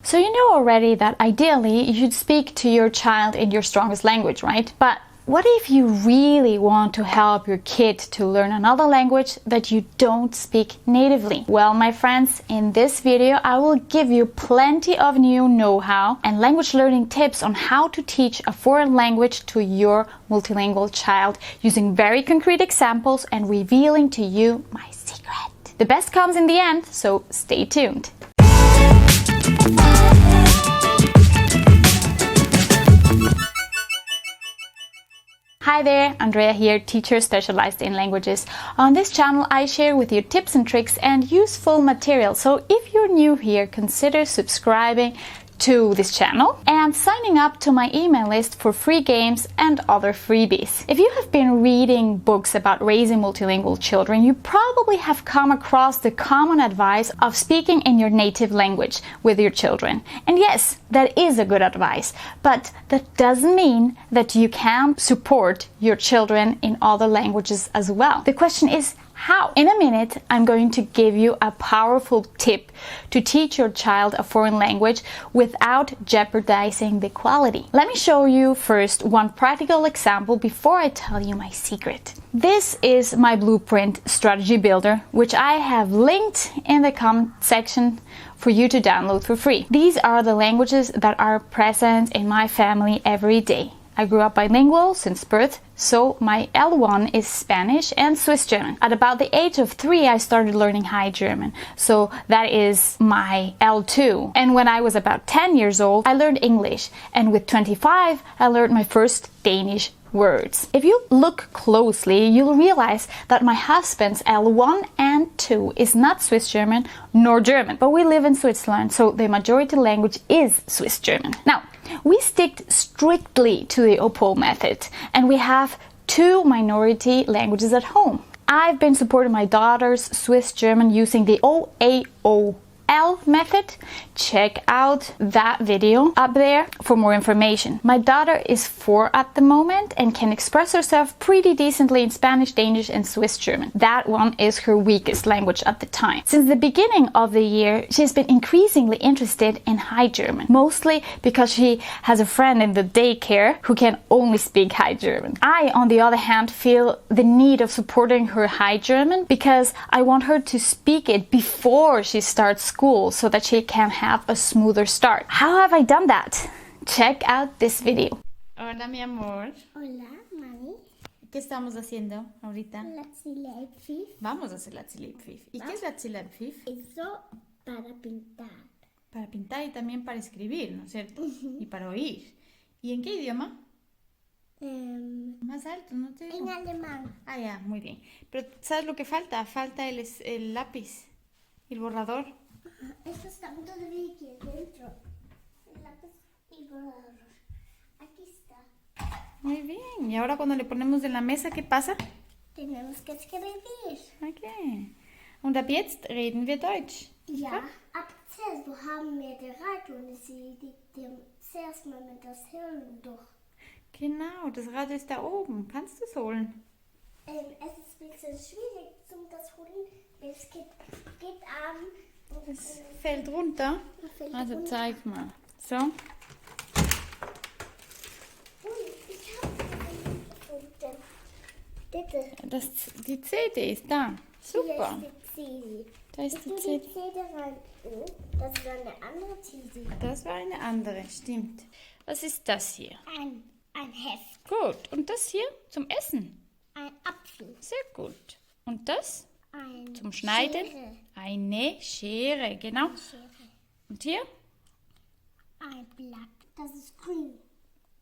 So you know already that ideally you should speak to your child in your strongest language, right? But what if you really want to help your kid to learn another language that you don't speak natively? Well, my friends, in this video I will give you plenty of new know-how and language learning tips on how to teach a foreign language to your multilingual child using very concrete examples and revealing to you my secret. The best comes in the end, so stay tuned. Hi there, Andrea here, teacher specialized in languages. On this channel I share with you tips and tricks and useful material. So if you're new here, consider subscribing to this channel and signing up to my email list for free games and other freebies. If you have been reading books about raising multilingual children, you probably have come across the common advice of speaking in your native language with your children. And yes, that is a good advice, but that doesn't mean that you can't support your children in other languages as well. The question is, how? In a minute, I'm going to give you a powerful tip to teach your child a foreign language without jeopardizing the quality. Let me show you first one practical example before I tell you my secret. This is my blueprint strategy builder, which I have linked in the comment section for you to download for free. These are the languages that are present in my family every day. I grew up bilingual since birth, so my L1 is Spanish and Swiss German. At about the age of 3, I started learning High German, so that is my L2. And when I was about 10 years old, I learned English, and with 25, I learned my first Danish words. If you look closely, you'll realize that my husband's L1 and 2 is not Swiss German nor German, but we live in Switzerland, so the majority language is Swiss German. Now, we stick strictly to the OPOL method, and we have 2 minority languages at home. I've been supporting my daughter's Swiss German using the OAOL method. Check out that video up there for more information. My daughter is 4 at the moment and can express herself pretty decently in Spanish, Danish and Swiss German. That one is her weakest language at the time. Since the beginning of the year, she's been increasingly interested in High German, mostly because she has a friend in the daycare who can only speak High German. I, on the other hand, feel the need of supporting her High German because I want her to speak it before she starts school so that she can have a smoother start. How have I done that? Check out this video. Hola, mi amor. Hola, mami. ¿Qué estamos haciendo ahorita? La Zilipfif. Vamos a hacer la Zilipfif. ¿Y qué es la Zilipfif? Eso para pintar. Para pintar y también para escribir, ¿no es cierto? Y para oír. ¿Y en qué idioma? En Más alto, ¿no te digo? alemán. Ah, ya, muy bien. Pero ¿sabes lo que falta? Falta el lápiz y el borrador. Eso está todavía aquí dentro. El lápiz y borrador. Aquí está. Muy bien. ¿Y ahora cuando le ponemos en la mesa, qué pasa? Tenemos que escribir. Okay. Und ab jetzt reden wir Deutsch. Ja, ab zuerst, wo haben wir die Rad und sie dem zuerst mal mit das Hirn durch. Genau, das Rad ist da oben. Kannst du es holen? Es ist ein bisschen schwierig zum das holen. Es geht Es fällt runter. Also zeig mal. So. Ich habe gefunden. Die CD ist da. Super. Hier ist die CD. Da ist die Die CD. CD rein. Oh, das war eine andere CD. Das war eine andere, stimmt. Was ist das hier? Ein Heft. Gut. Und das hier zum Essen? Ein Apfel. Sehr gut. Und das? Ein Zum Schneiden? Schere. Eine Schere, genau. Schere. Und hier? Ein Blatt. Das ist grün.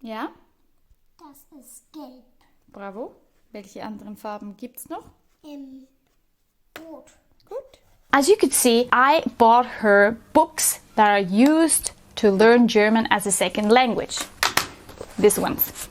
Ja, Das ist gelb. bravo. Welche anderen Farben gibt's noch? Rot. Gut. As you could see, I bought her books that are used to learn German as a second language. These ones.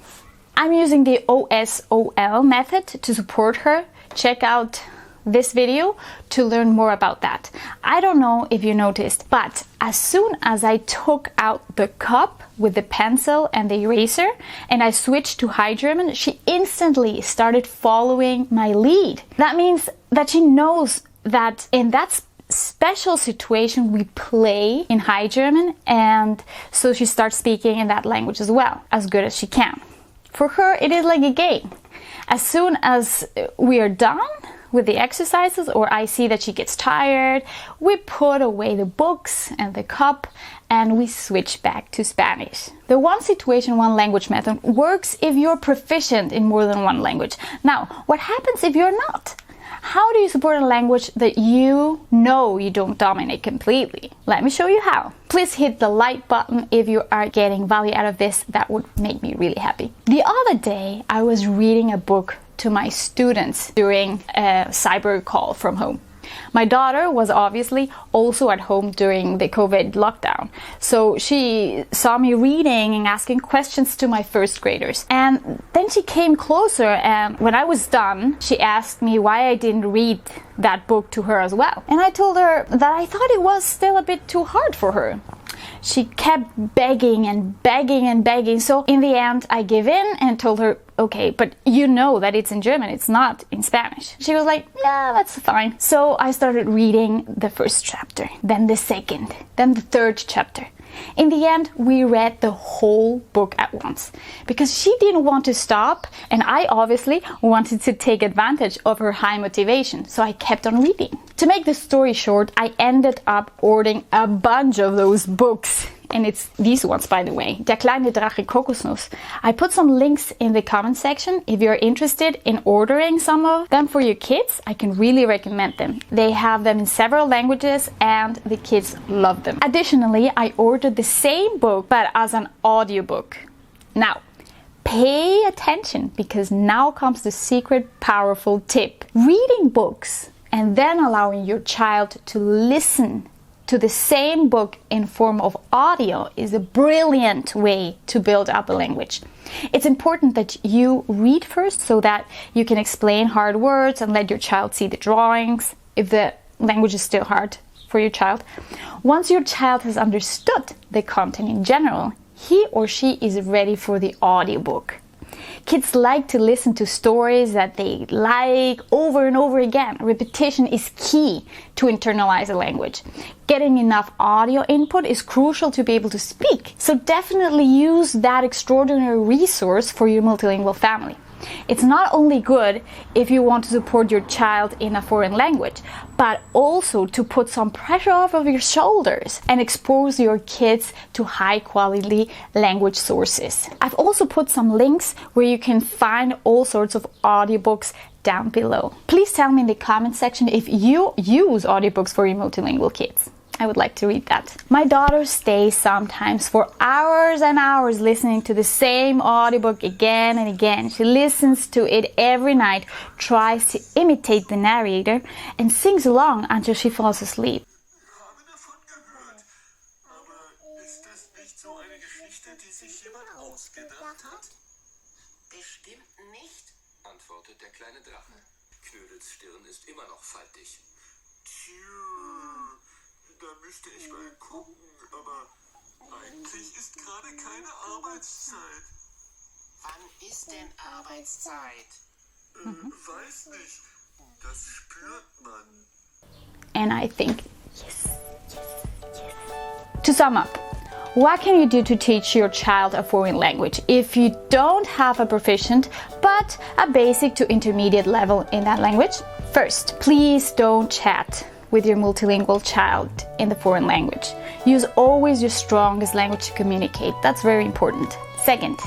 I'm using the OSOL method to support her. Check out this video to learn more about that. I don't know if you noticed, but as soon as I took out the cup with the pencil and the eraser and I switched to High German, she instantly started following my lead. That means that she knows that in that special situation, we play in High German, and so she starts speaking in that language as well, as good as she can. For her, it is like a game. As soon as we are done with the exercises, or I see that she gets tired, we put away the books and the cup and we switch back to Spanish. The one situation, one language method works if you're proficient in more than one language. Now, what happens if you're not? How do you support a language that you know you don't dominate completely? Let me show you how. Please hit the like button if you are getting value out of this. That would make me really happy. The other day, I was reading a book to my students during a cyber call from home. My daughter was obviously also at home during the COVID lockdown, so she saw me reading and asking questions to my first graders. And then she came closer, and when I was done, she asked me why I didn't read that book to her as well. And I told her that I thought it was still a bit too hard for her. She kept begging and begging and begging, so in the end I gave in and told her, okay, but you know that it's in German, it's not in Spanish. She was like, yeah, that's fine. So I started reading the first chapter, then the second, then the third chapter. In the end, we read the whole book at once because she didn't want to stop, and I obviously wanted to take advantage of her high motivation, so I kept on reading. To make the story short, I ended up ordering a bunch of those books. And it's these ones, by the way. Der kleine Drache, Kokosnuss. I put some links in the comment section. If you're interested in ordering some of them for your kids, I can really recommend them. They have them in several languages and the kids love them. Additionally, I ordered the same book but as an audiobook. Now, pay attention because now comes the secret powerful tip. Reading books and then allowing your child to listen to the same book in form of audio is a brilliant way to build up a language. It's important that you read first so that you can explain hard words and let your child see the drawings if the language is still hard for your child. Once your child has understood the content in general, he or she is ready for the audiobook. Kids like to listen to stories that they like over and over again. Repetition is key to internalize a language. Getting enough audio input is crucial to be able to speak. So definitely use that extraordinary resource for your multilingual family. It's not only good if you want to support your child in a foreign language, but also to put some pressure off of your shoulders and expose your kids to high quality language sources. I've also put some links where you can find all sorts of audiobooks down below. Please tell me in the comment section if you use audiobooks for your multilingual kids. I would like to read that. My daughter stays sometimes for hours and hours listening to the same audiobook again and again. She listens to it every night, tries to imitate the narrator, and sings along until she falls asleep. Bestimmt nicht, antwortet der kleine Drache. Knödels Stirn ist immer noch faltig. Da müsste ich mal gucken, aber eigentlich ist gerade keine Arbeitszeit. Wann ist denn Arbeitszeit? Weiß nicht. Das spürt man. And I think, yes. To sum up, what can you do to teach your child a foreign language if you don't have a proficient but a basic to intermediate level in that language? First, please don't chat with your multilingual child in the foreign language. Use always your strongest language to communicate. That's very important. Second,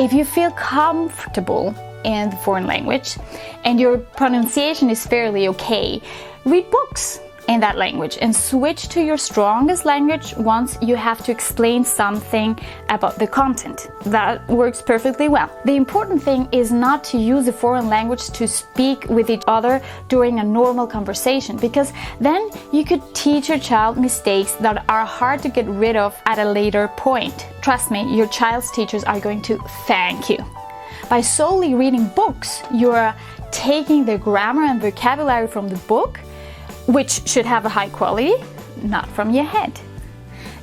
if you feel comfortable in the foreign language and your pronunciation is fairly okay, read books in that language and switch to your strongest language once you have to explain something about the content. That works perfectly well. The important thing is not to use the foreign language to speak with each other during a normal conversation, because then you could teach your child mistakes that are hard to get rid of at a later point. Trust me, your child's teachers are going to thank you. By solely reading books, you are taking the grammar and vocabulary from the book, which should have a high quality, not from your head.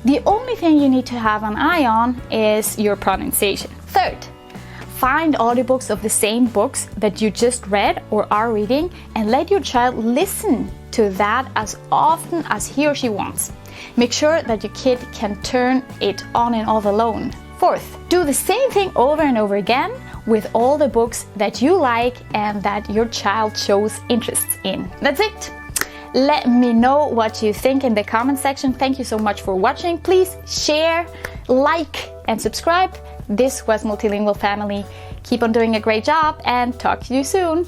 The only thing you need to have an eye on is your pronunciation. Third, find audiobooks of the same books that you just read or are reading and let your child listen to that as often as he or she wants. Make sure that your kid can turn it on and off alone. Fourth, do the same thing over and over again with all the books that you like and that your child shows interest in. That's it. Let me know what you think in the comment section. Thank you so much for watching. Please share, like, and subscribe. This was Multilingual Family. Keep on doing a great job and talk to you soon.